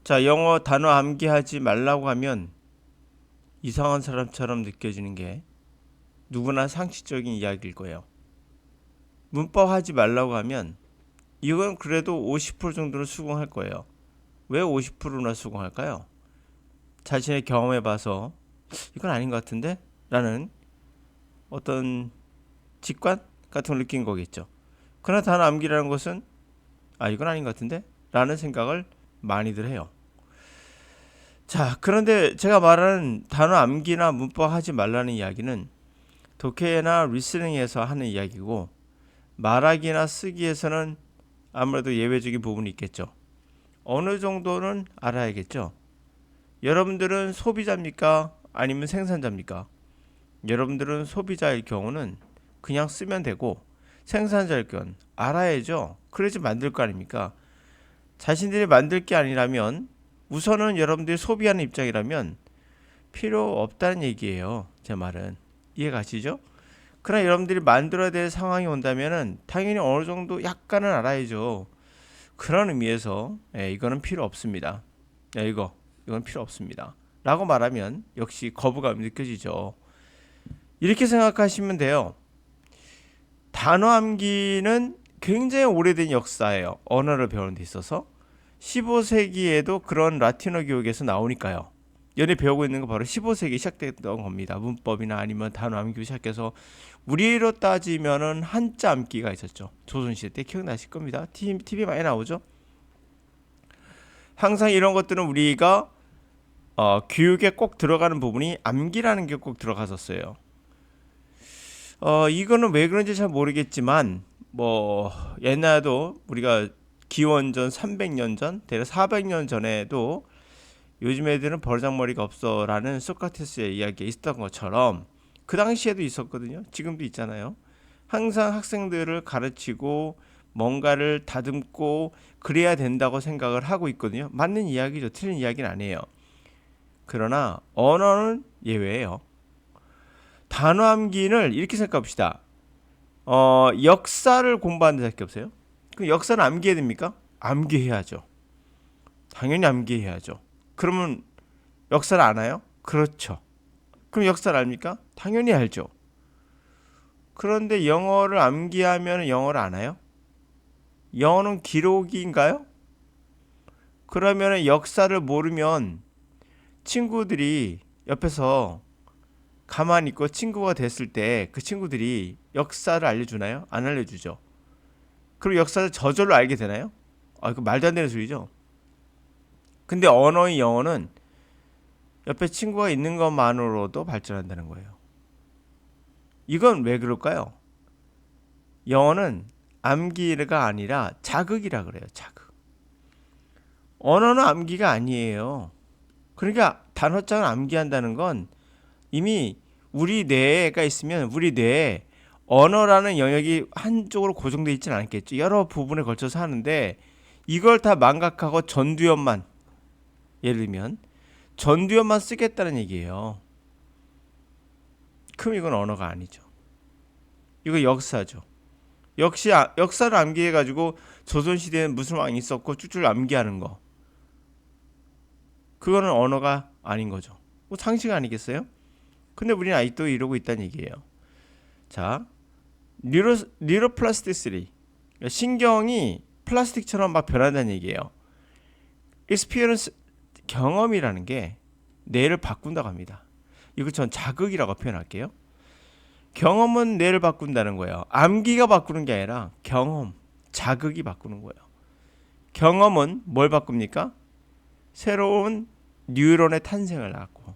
자, 영어 단어 암기하지 말라고 하면 이상한 사람처럼 느껴지는 게 누구나 상식적인 이야기일 거예요. 문법 하지 말라고 하면 이건 그래도 50% 정도는 수긍할 거예요. 왜 50%나 수긍할까요? 자신의 경험해 봐서 이건 아닌 것 같은데? 라는 어떤 직관 같은 걸 느낀 거겠죠. 그러나 단어 암기라는 것은 이건 아닌 것 같은데? 라는 생각을 많이들 해요. 자, 그런데 제가 말하는 단어 암기나 문법 하지 말라는 이야기는 독해나 리스닝에서 하는 이야기고, 말하기나 쓰기에서는 아무래도 예외적인 부분이 있겠죠. 어느 정도는 알아야겠죠. 여러분들은 소비자입니까? 아니면 생산자입니까? 여러분들은 소비자일 경우는 그냥 쓰면 되고, 생산자일 경우는 알아야죠. 그래야지 만들 거 아닙니까? 자신들이 만들 게 아니라면, 우선은 여러분들이 소비하는 입장이라면 필요 없다는 얘기예요. 제 말은. 이해 가시죠? 그러나 여러분들이 만들어야 될 상황이 온다면은 당연히 어느 정도 약간은 알아야죠. 그런 의미에서 이거는 필요 없습니다. 이건 필요 없습니다. 라고 말하면 역시 거부감이 느껴지죠. 이렇게 생각하시면 돼요. 단어 암기는 굉장히 오래된 역사예요. 언어를 배우는 데 있어서. 15세기에도 그런 라틴어 교육에서 나오니까요. 연애 배우고 있는 거 바로 15세기 시작됐던 겁니다. 문법이나 아니면 단어 암기 시작해서 우리로 따지면은 한자 암기가 있었죠. 조선시대 때 기억나실 겁니다. TV 많이 나오죠. 항상 이런 것들은 우리가 교육에 꼭 들어가는 부분이 암기라는 게 꼭 들어갔었어요. 이거는 왜 그런지 잘 모르겠지만 뭐 옛날에도 우리가 기원전 300년 전, 대략 400년 전에도 요즘 애들은 버르장머리가 없어라는 소크라테스의 이야기가 있었던 것처럼 그 당시에도 있었거든요. 지금도 있잖아요. 항상 학생들을 가르치고 뭔가를 다듬고 그래야 된다고 생각을 하고 있거든요. 맞는 이야기죠. 틀린 이야기는 아니에요. 그러나 언어는 예외예요. 단어 암기를 이렇게 생각합시다. 역사를 공부하는 데 없어요. 그 역사는 암기해야 됩니까? 암기해야죠. 당연히 암기해야죠. 그러면 역사를 아나요? 그렇죠. 그럼 역사를 압니까? 당연히 알죠. 그런데 영어를 암기하면 영어를 아나요? 영어는 기록인가요? 그러면 역사를 모르면 친구들이 옆에서 가만히 있고 친구가 됐을 때 그 친구들이 역사를 알려주나요? 안 알려주죠. 그럼 역사를 저절로 알게 되나요? 그 말도 안 되는 소리죠. 근데 언어인 영어는 옆에 친구가 있는 것만으로도 발전한다는 거예요. 이건 왜 그럴까요? 영어는 암기가 아니라 자극이라 그래요. 자극. 언어는 암기가 아니에요. 그러니까 단어장을 암기한다는 건 이미 우리 뇌가 있으면 우리 뇌에 언어라는 영역이 한쪽으로 고정되어 있지는 않겠죠. 여러 부분에 걸쳐서 하는데 이걸 다 망각하고 전두엽만, 예를 들면 전두엽만 쓰겠다는 얘기예요. 그럼 이건 언어가 아니죠. 이거 역사죠. 역시 역사를 암기해가지고 조선시대에는 무슨 왕이 있었고 쭉쭉 암기하는 거, 그거는 언어가 아닌 거죠. 뭐 상식 아니겠어요? 근데 우리는 아직도 이러고 있다는 얘기예요. 자, 뉴로플라스티시티, 신경이 플라스틱처럼 막 변한다는 얘기예요. experience, 경험이라는 게 뇌를 바꾼다고 합니다. 이거 전 자극이라고 표현할게요. 경험은 뇌를 바꾼다는 거예요. 암기가 바꾸는 게 아니라 경험, 자극이 바꾸는 거예요. 경험은 뭘 바꿉니까? 새로운 뉴런의 탄생을 낳고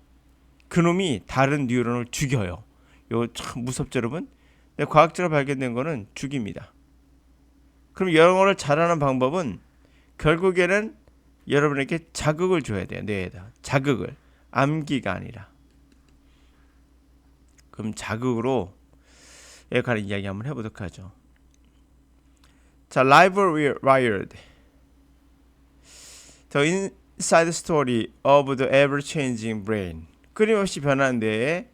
그놈이 다른 뉴런을 죽여요. 이거 참 무섭죠, 여러분? 근데 과학적으로 발견된 거는 죽입니다. 그럼 영어를 잘하는 방법은 결국에는 여러분에게 자극을 줘야 돼요. 뇌에다 자극을, 암기가 아니라. 그럼 자극으로 관한 이야기 한번 해보도록 하죠. 자, Live Wired, The Inside Story of the Ever-Changing Brain. 끊임없이 변하는 뇌의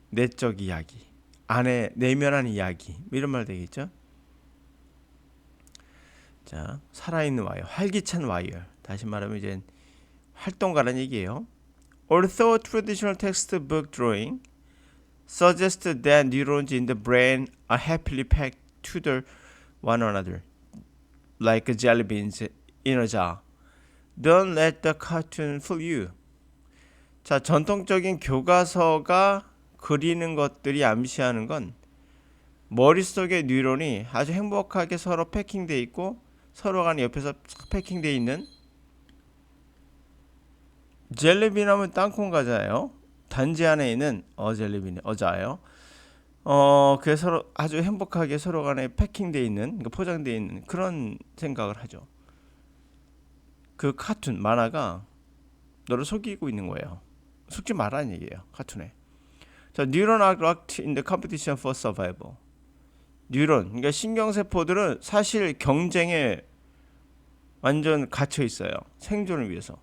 내적 이야기, 안에 내면한 이야기, 이런 말 되겠죠. 자, 살아있는 와이어, 활기찬 와이어. 다시 말하면 이제 활동가라는 얘기예요. Although traditional textbook drawing suggests that neurons in the brain are happily packed to the one another, like jelly beans in a jar. Don't let the cartoon fool you. 자, 전통적인 교과서가 그리는 것들이 암시하는 건 머릿속의 뉴런이 아주 행복하게 서로 패킹되어 있고 서로 간에 옆에서 패킹되어 있는 젤리빈 하면 땅콩 과자예요. 단지 안에 있는 젤리빈 어자예요. 그게 서로 아주 행복하게 서로 간에 패킹되어 있는, 그러니까 포장되어 있는 그런 생각을 하죠. 그 카툰 만화가 너를 속이고 있는 거예요. 속지 말라는 얘기예요. 카툰에. 자, neuron are locked in the competition for survival. 뉴런, 그러니까 신경세포들은 사실 경쟁에 완전 갇혀 있어요. 생존을 위해서.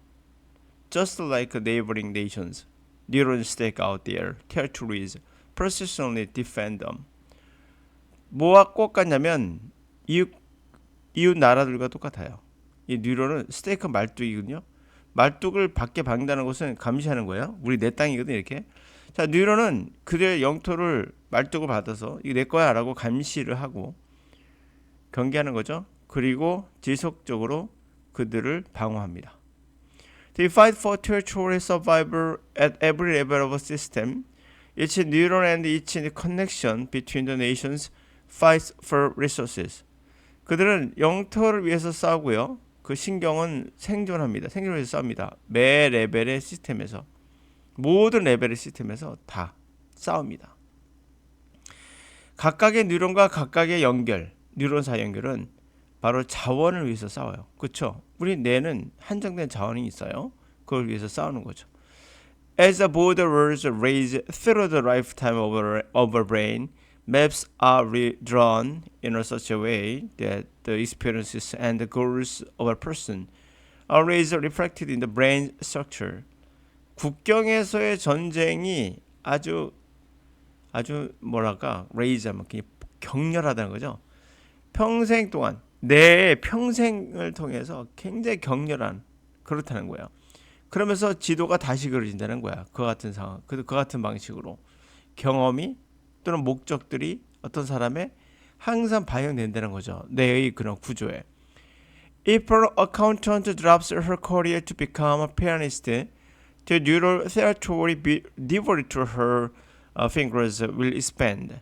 Just like neighboring nations, neurons stake out their territories, persistently defend them. 뭐와 꼭 같냐면 이웃 나라들과 똑같아요. 이 뉴런은 스테이크 말뚝이거든요. 말뚝을 밖에 박는다는 것은 감시하는 거예요. 우리 내 땅이거든 이렇게. 자, 뉴런은 그들의 영토를 말뚝을 받아서 이거 내 거야 라고 감시를 하고 경계하는 거죠. 그리고 지속적으로 그들을 방어합니다. They fight for territorial survival at every level of a system. Each neuron and each connection between the nations fights for resources. 그들은 영토를 위해서 싸우고요. 그 신경은 생존합니다. 생존을 위해서 싸웁니다. 매 레벨의 시스템에서, 모든 레벨의 시스템에서 다 싸웁니다. 각각의 뉴런과 각각의 연결, 뉴런 사이 연결은 바로 자원을 위해서 싸워요. 그렇죠? 우리 뇌는 한정된 자원이 있어요. 그걸 위해서 싸우는 거죠. As the borders raise through the lifetime of a brain, maps are redrawn in such a way that the experiences and the goals of a person are always reflected in the brain structure. 국경에서의 전쟁이 아주 뭐랄까, raise, 격렬하다는 거죠. 평생 동안 내 평생을 통해서 굉장히 격렬한, 그렇다는 거예요. 그러면서 지도가 다시 그려진다는 거야. 그 같은 상황, 그 같은 방식으로 경험이 또는 목적들이 어떤 사람의 항상 반영된다는 거죠. 뇌의 그런 구조에. If an accountant drops her career to become a pianist, the neural territory devoted to her fingers will expand.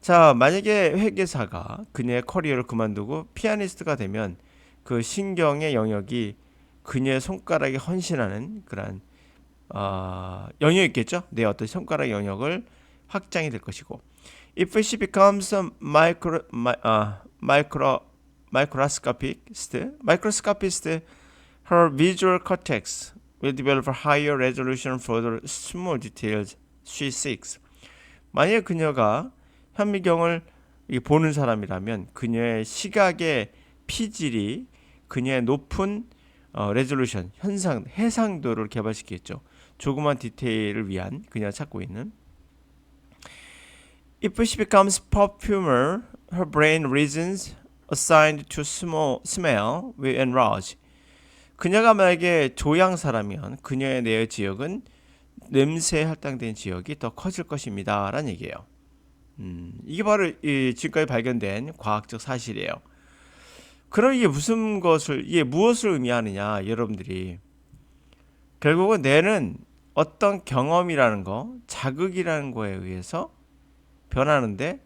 자, 만약에 회계사가 그녀의 커리어를 그만두고 피아니스트가 되면 그 신경의 영역이 그녀의 손가락에 헌신하는 그런 영역이 있겠죠. 내 어떤 손가락 영역을 확장이 될 것이고, if she becomes a microscopist, her visual cortex will develop higher resolution for the small details she seeks. 만약 그녀가 현미경을 보는 사람이라면 그녀의 시각의 피질이 그녀의 높은 레졸루션, 해상도를 개발시키겠죠. 조그만 디테일을 위한 그녀가 찾고 있는. If she becomes perfumer, her brain regions assigned to smell will enlarge. 그녀가 만약에 조향사라면 그녀의 뇌의 지역은 냄새에 할당된 지역이 더 커질 것입니다 라는 얘기예요. 이게 바로 지금까지 발견된 과학적 사실이에요. 그럼 이게 무엇을 의미하느냐, 여러분들이. 결국은 뇌는 어떤 경험이라는 거, 자극이라는 거에 의해서 변하는데,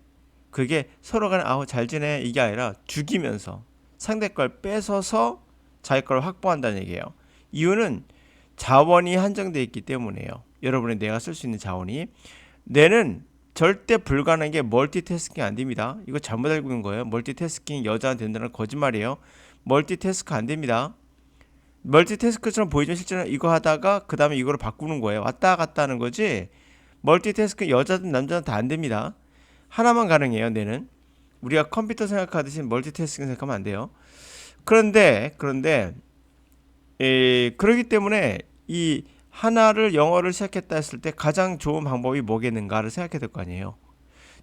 그게 서로 간에 잘 지내 이게 아니라 죽이면서 상대 걸 뺏어서 자기 걸 확보한다는 얘기예요. 이유는 자원이 한정되어 있기 때문이에요. 여러분의 뇌가 쓸 수 있는 자원이. 뇌는 절대 불가능한 게 멀티태스킹 안 됩니다. 이거 잘못 알고 있는 거예요. 멀티태스킹 여자한테 된다는 거짓말이에요. 멀티태스크 안 됩니다. 멀티태스크처럼 보이지만 실제는 이거 하다가 그 다음에 이거를 바꾸는 거예요. 왔다 갔다 하는 거지. 멀티태스크 여자든 남자든 다 안 됩니다. 하나만 가능해요. 뇌는. 우리가 컴퓨터 생각하듯이 멀티태스킹 생각하면 안 돼요. 그런데 그렇기 때문에 이 하나를 영어를 시작했다 했을 때 가장 좋은 방법이 뭐겠는가를 생각해야 될 거 아니에요.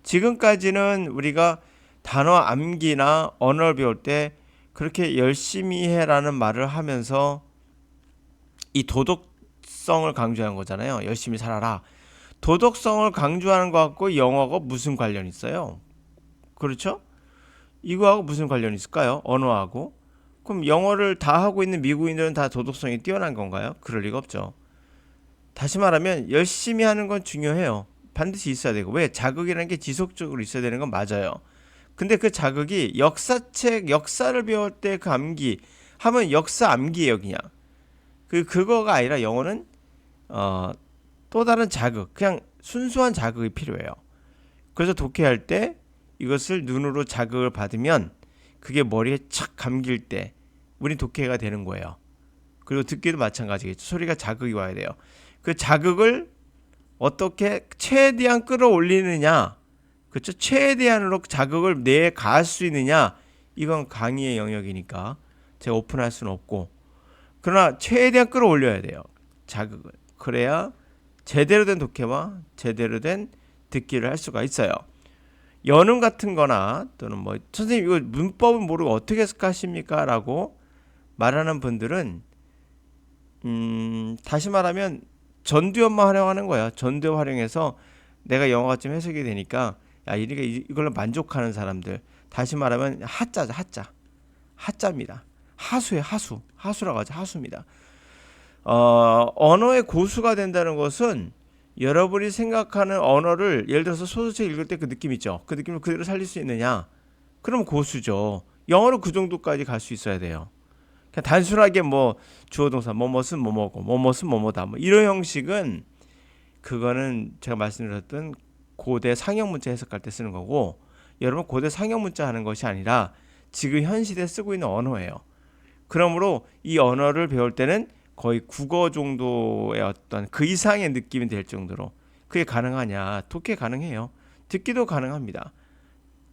지금까지는 우리가 단어 암기나 언어를 배울 때 그렇게 열심히 해라는 말을 하면서 이 도덕성을 강조한 거잖아요. 열심히 살아라. 도덕성을 강조하는 것 같고 영어가 무슨 관련이 있어요? 그렇죠? 이거하고 무슨 관련이 있을까요? 언어하고. 그럼 영어를 다 하고 있는 미국인들은 다 도덕성이 뛰어난 건가요? 그럴 리가 없죠. 다시 말하면 열심히 하는 건 중요해요. 반드시 있어야 되고. 왜? 자극이라는 게 지속적으로 있어야 되는 건 맞아요. 근데 그 자극이 역사를 배울 때 그 암기 하면 역사 암기예요, 그냥. 그거가 아니라 영어는 어, 또 다른 자극, 그냥 순수한 자극이 필요해요. 그래서 독해할 때 이것을 눈으로 자극을 받으면 그게 머리에 착 감길 때 우리 독해가 되는 거예요. 그리고 듣기도 마찬가지겠죠. 소리가 자극이 와야 돼요. 그 자극을 어떻게 최대한 끌어올리느냐, 그렇죠? 최대한으로 자극을 뇌에 가할 수 있느냐, 이건 강의의 영역이니까 제가 오픈할 수는 없고, 그러나 최대한 끌어올려야 돼요. 자극을. 그래야 제대로 된 독해와 제대로 된 듣기를 할 수가 있어요. 연음 같은 거나 또는 뭐 선생님 이거 문법은 모르고 어떻게 하십니까? 라고 말하는 분들은 다시 말하면 전두엽만 활용하는 거야. 전두엽 활용해서 내가 영어가 좀 해석이 되니까 야, 이걸로 만족하는 사람들. 다시 말하면 하자죠, 하자. 하자입니다. 하수에 하수라고 하죠. 하수입니다. 언어의 고수가 된다는 것은 여러분이 생각하는 언어를 예를 들어서 소설책 읽을 때 그 느낌 있죠. 그 느낌을 그대로 살릴 수 있느냐? 그럼 고수죠. 영어로 그 정도까지 갈 수 있어야 돼요. 그냥 단순하게 뭐 주어 동사 뭐뭐은 뭐뭐고 뭐뭐은 뭐뭐다 뭐 이런 형식은 그거는 제가 말씀드렸던 고대 상형 문자 해석할 때 쓰는 거고 여러분 고대 상형 문자 하는 것이 아니라 지금 현 시대에 쓰고 있는 언어예요. 그러므로 이 언어를 배울 때는 거의 국어 정도의 어떤 그 이상의 느낌이 될 정도로 그게 가능하냐? 독해 가능해요. 듣기도 가능합니다.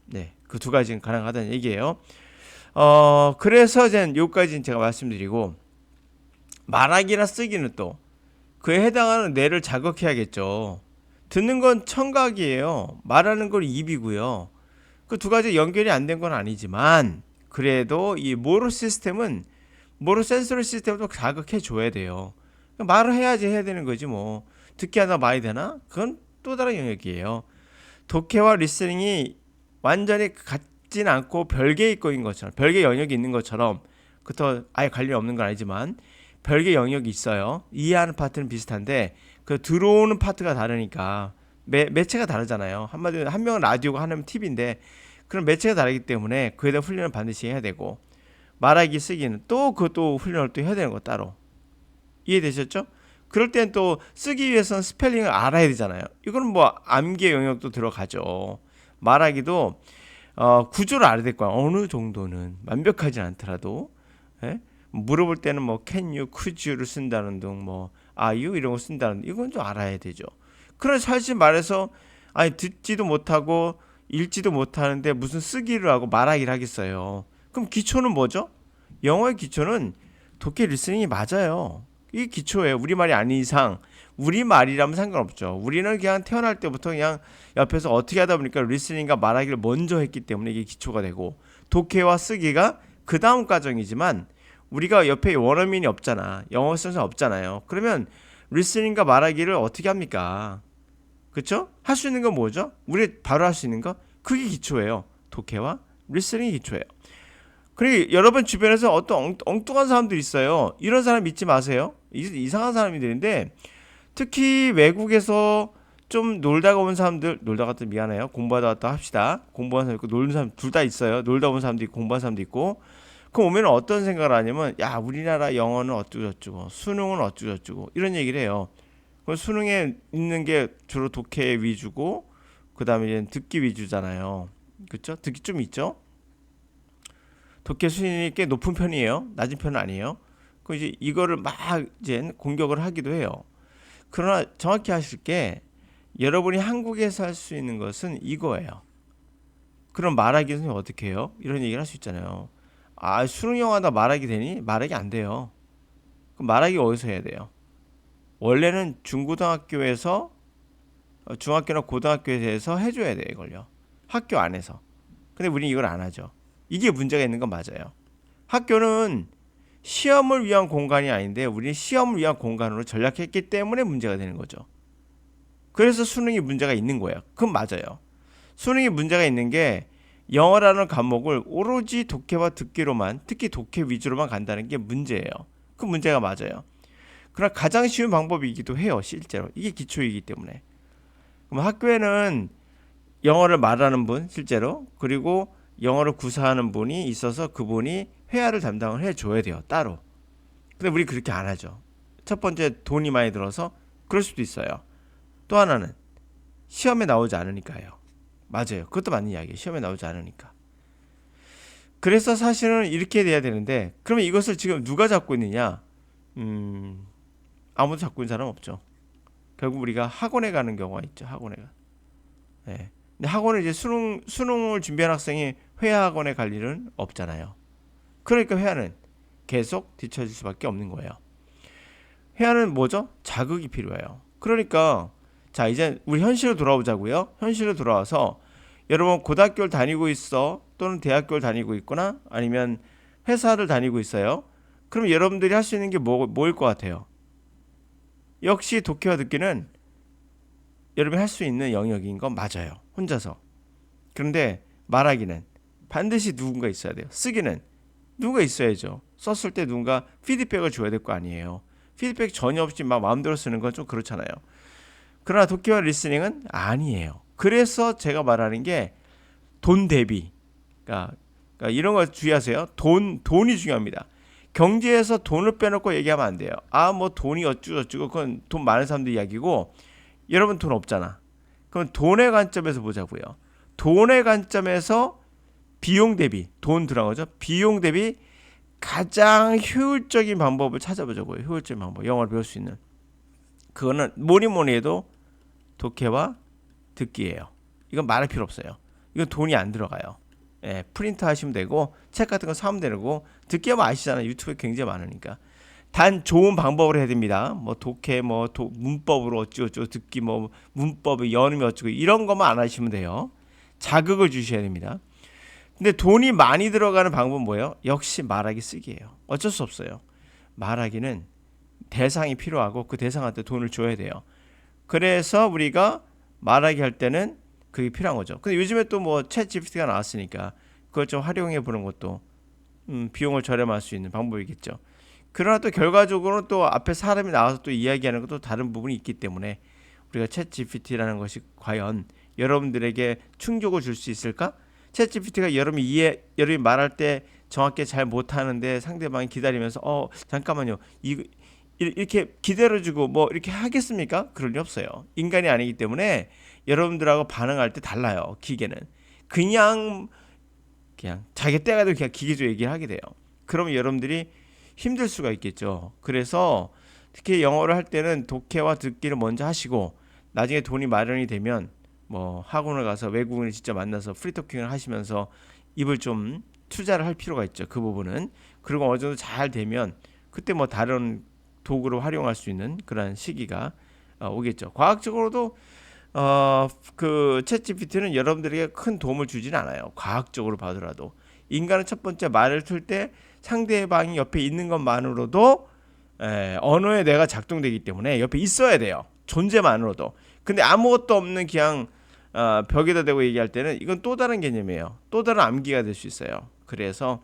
네, 그 두 가지는 가능하다는 얘기예요. 그래서 이제 여기까지는 제가 말씀드리고 말하기나 쓰기는 또 그에 해당하는 뇌를 자극해야겠죠. 듣는 건 청각이에요. 말하는 건 입이고요. 그 두 가지 연결이 안 된 건 아니지만 그래도 이 모로 시스템은 모로 센서리 시스템도 자극해 줘야 돼요. 말을 해야지 해야 되는 거지 뭐. 듣기 하다 말이 되나? 그건 또 다른 영역이에요. 독해와 리스닝이 완전히 같진 않고 별개의 거인 것처럼 별개 영역이 있는 것처럼 그렇다고 아예 관련이 없는 건 아니지만 별개 영역이 있어요. 이해하는 파트는 비슷한데 그 들어오는 파트가 다르니까 매체가 다르잖아요. 한마디로 한 명은 라디오가 하나는 TV인데 그런 매체가 다르기 때문에 그에 대한 훈련을 반드시 해야 되고 말하기 쓰기는 또 그것도 훈련을 또 해야 되는 거 따로 이해되셨죠? 그럴 땐 또 쓰기 위해서는 스펠링을 알아야 되잖아요. 이거는 뭐 암기의 영역도 들어가죠. 말하기도 구조를 알아야 될 거야. 어느 정도는 완벽하진 않더라도 예? 물어볼 때는 뭐 can you, could you를 쓴다는 등 뭐 are you 이런 거 쓴다는 등 이건 좀 알아야 되죠. 그래서 사실 말해서 아니 듣지도 못하고 읽지도 못하는데 무슨 쓰기를 하고 말하기를 하겠어요. 그럼 기초는 뭐죠? 영어의 기초는 독해 리스닝이 맞아요. 이게 기초예요. 우리말이 아닌 이상 우리말이라면 상관없죠. 우리는 그냥 태어날 때부터 그냥 옆에서 어떻게 하다 보니까 리스닝과 말하기를 먼저 했기 때문에 이게 기초가 되고 독해와 쓰기가 그 다음 과정이지만 우리가 옆에 원어민이 없잖아. 영어 선생 없잖아요. 그러면 리스닝과 말하기를 어떻게 합니까? 그렇죠? 할 수 있는 건 뭐죠? 우리 바로 할 수 있는 거? 그게 기초예요. 독해와 리스닝이 기초예요. 그리고 여러분 주변에서 어떤 엉뚱한 사람들이 있어요. 이런 사람 믿지 마세요. 이상한 사람들인데 특히 외국에서 좀 놀다가 온 사람들, 놀다가 또 미안해요. 공부하다 왔다 합시다. 공부하는 사람 있고 놀는 사람 둘 다 있어요. 놀다 온 사람도 있고 공부하는 사람도 있고. 그럼 오면 어떤 생각을 하냐면 야 우리나라 영어는 어쩌고저쩌고 수능은 어쩌고저쩌고 이런 얘기를 해요. 수능에 있는 게 주로 독해 위주고 그 다음에 듣기 위주잖아요. 그렇죠? 듣기 좀 있죠? 독해 수준이 꽤 높은 편이에요. 낮은 편은 아니에요. 그 이제 이거를 막 이제 공격을 하기도 해요. 그러나 정확히 하실 게 여러분이 한국에서 할 수 있는 것은 이거예요. 그럼 말하기 선생님 어떻게 해요? 이런 얘기를 할 수 있잖아요. 아 수능 영어다 말하기 되니? 말하기 안 돼요. 그럼 말하기 어디서 해야 돼요? 원래는 중고등학교에서 중학교나 고등학교에서 해줘야 돼요. 이걸요. 학교 안에서. 근데 우리는 이걸 안 하죠. 이게 문제가 있는 건 맞아요. 학교는 시험을 위한 공간이 아닌데 우리는 시험을 위한 공간으로 전략했기 때문에 문제가 되는 거죠. 그래서 수능이 문제가 있는 거예요. 그건 맞아요. 수능이 문제가 있는 게 영어라는 과목을 오로지 독해와 듣기로만, 특히 독해 위주로만 간다는 게 문제예요. 그 문제가 맞아요. 그러나 가장 쉬운 방법이기도 해요. 실제로 이게 기초이기 때문에. 그럼 학교에는 영어를 말하는 분 실제로, 그리고 영어를 구사하는 분이 있어서 그분이 회화를 담당을 해줘야 돼요. 따로. 근데 우리 그렇게 안 하죠. 첫 번째, 돈이 많이 들어서 그럴 수도 있어요. 또 하나는 시험에 나오지 않으니까요. 맞아요. 그것도 맞는 이야기예요. 시험에 나오지 않으니까. 그래서 사실은 이렇게 돼야 되는데, 그러면 이것을 지금 누가 잡고 있느냐? 아무도 잡고 있는 사람 없죠. 결국 우리가 학원에 가는 경우가 있죠. 학원에 가. 네. 근데 학원을 이제 수능을 준비한 학생이 회화 학원에 갈 일은 없잖아요. 그러니까 회화는 계속 뒤처질 수밖에 없는 거예요. 회화는 뭐죠? 자극이 필요해요. 그러니까 자, 이제 우리 현실로 돌아오자고요. 현실로 돌아와서 여러분 고등학교를 다니고 있어, 또는 대학교를 다니고 있거나 아니면 회사를 다니고 있어요. 그럼 여러분들이 할 수 있는 게 뭐일 것 같아요? 역시 독해와 듣기는 여러분이 할 수 있는 영역인 건 맞아요. 혼자서. 그런데 말하기는 반드시 누군가 있어야 돼요. 쓰기는 누군가 있어야죠. 썼을 때 누군가 피드백을 줘야 될 거 아니에요. 피드백 전혀 없이 막 마음대로 쓰는 건 좀 그렇잖아요. 그러나 독해와 리스닝은 아니에요. 그래서 제가 말하는 게 돈 대비. 그러니까 이런 거 주의하세요. 돈이 중요합니다. 경제에서 돈을 빼놓고 얘기하면 안 돼요. 아, 뭐 돈이 어쩌고 그건 돈 많은 사람들 이야기고, 여러분 돈 없잖아. 그럼 돈의 관점에서 보자고요. 돈의 관점에서 비용 대비, 돈 들어간 거죠. 비용 대비 가장 효율적인 방법을 찾아보자고요. 효율적인 방법. 영어를 배울 수 있는. 그거는 뭐니 해도 독해와 듣기예요. 이건 말할 필요 없어요. 이건 돈이 안 들어가요. 예, 프린트 하시면 되고 책 같은 거 사면 되고, 듣기 하면 아시잖아요. 유튜브에 굉장히 많으니까. 단 좋은 방법으로 해야 됩니다. 뭐 독해, 문법으로 어쩌고 듣기, 뭐 문법의 연음이 어쩌고 이런 것만 안 하시면 돼요. 자극을 주셔야 됩니다. 근데 돈이 많이 들어가는 방법은 뭐예요? 역시 말하기 쓰기예요. 어쩔 수 없어요. 말하기는 대상이 필요하고 그 대상한테 돈을 줘야 돼요. 그래서 우리가 말하기 할 때는 그게 필요한 거죠. 근데 요즘에 또 뭐 챗 GPT가 나왔으니까 그걸 좀 활용해 보는 것도 비용을 절감할 수 있는 방법이겠죠. 그러나 또 결과적으로는 또 앞에 사람이 나와서 또 이야기하는 것도 다른 부분이 있기 때문에 우리가 챗 GPT라는 것이 과연 여러분들에게 충족을 줄 수 있을까? 챗 GPT가 여러분이 말할 때 정확히 잘 못하는데 상대방이 기다리면서 잠깐만요, 이렇게 기다려주고 뭐 이렇게 하겠습니까? 그럴 리 없어요. 인간이 아니기 때문에 여러분들하고 반응할 때 달라요. 기계는 그냥 자기 때가 되면 그냥 기계적으로 얘기를 하게 돼요. 그러면 여러분들이 힘들 수가 있겠죠. 그래서 특히 영어를 할 때는 독해와 듣기를 먼저 하시고, 나중에 돈이 마련이 되면 뭐 학원을 가서 외국인을 직접 만나서 프리토킹을 하시면서 입을 좀 투자를 할 필요가 있죠. 그 부분은. 그리고 어느 정도 잘 되면 그때 뭐 다른 도구로 활용할 수 있는 그런 시기가 오겠죠. 과학적으로도 그 챗GPT는 여러분들에게 큰 도움을 주지는 않아요. 과학적으로 봐더라도 인간은 첫 번째 말을 틀 때 상대방이 옆에 있는 것만으로도 언어에 내가 작동되기 때문에 옆에 있어야 돼요. 존재만으로도. 근데 아무것도 없는 그냥 벽에다 대고 얘기할 때는 이건 또 다른 개념이에요. 또 다른 암기가 될 수 있어요. 그래서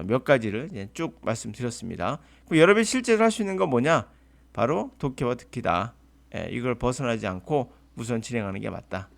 몇 가지를 쭉 말씀드렸습니다. 여러분이 실제로 할 수 있는 건 뭐냐? 바로 독해와 듣기다. 이걸 벗어나지 않고 우선 진행하는 게 맞다.